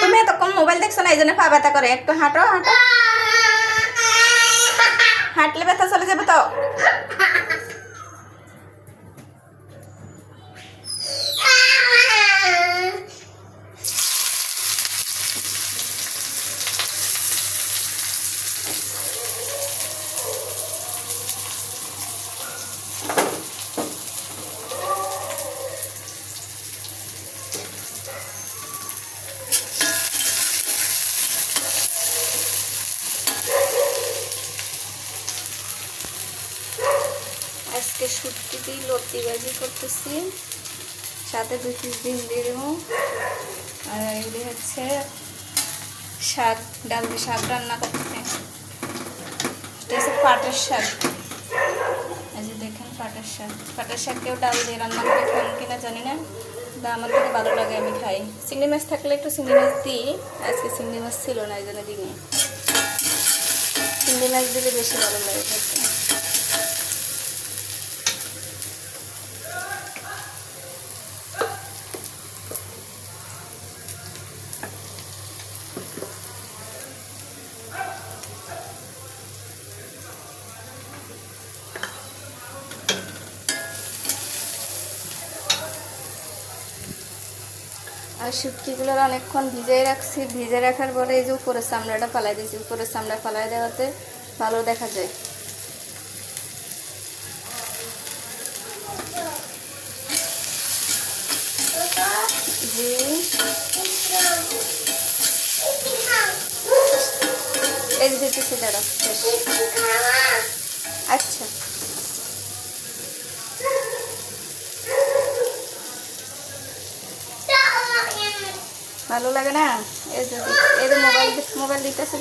তুমি এতক্ষণ মোবাইল দেখছো না, এই জন্য পা ব্যথা করে। একটু হাঁটো হাঁটো, হাঁটলে ব্যথা চলে যাবে তো। আজকে শুটকি দিয়ে লতি ভাজি করতেছি, সাথে 2 পিস ডিম দিয়ে দেবো। আর এগুলি হচ্ছে শাক, ডাল দিয়ে শাক রান্না করতে। এটা হচ্ছে পাটের শাক। এই যে দেখেন পাটের শাক। পাটের শাক কেউ ডাল দিয়ে রান্না করে খান কিনা জানি না, কিন্তু আমার থেকে ভালো লাগে, আমি খাই। চিংড়ি মাছ থাকলে একটু চিংড়ি মাছ দিই, আজকে চিংড়ি মাছ ছিল না, এই জন্য দিইনি। চিংড়ি মাছ দিলে বেশি ভালো লাগে খেতে। আর শুটকিগুলোর অনেকক্ষণ ভিজিয়ে রাখছি, ভিজে রাখার পরে এই যে উপরের চামড়াটা ফালাই দিয়েছি। উপরের চামড়া ফালাই দেওয়াতে ভালো দেখা যায়। জি এই যে দিতেছি, দাঁড়া। আচ্ছা ভালো লাগে না, এই যে মোবাইল দিতেছে।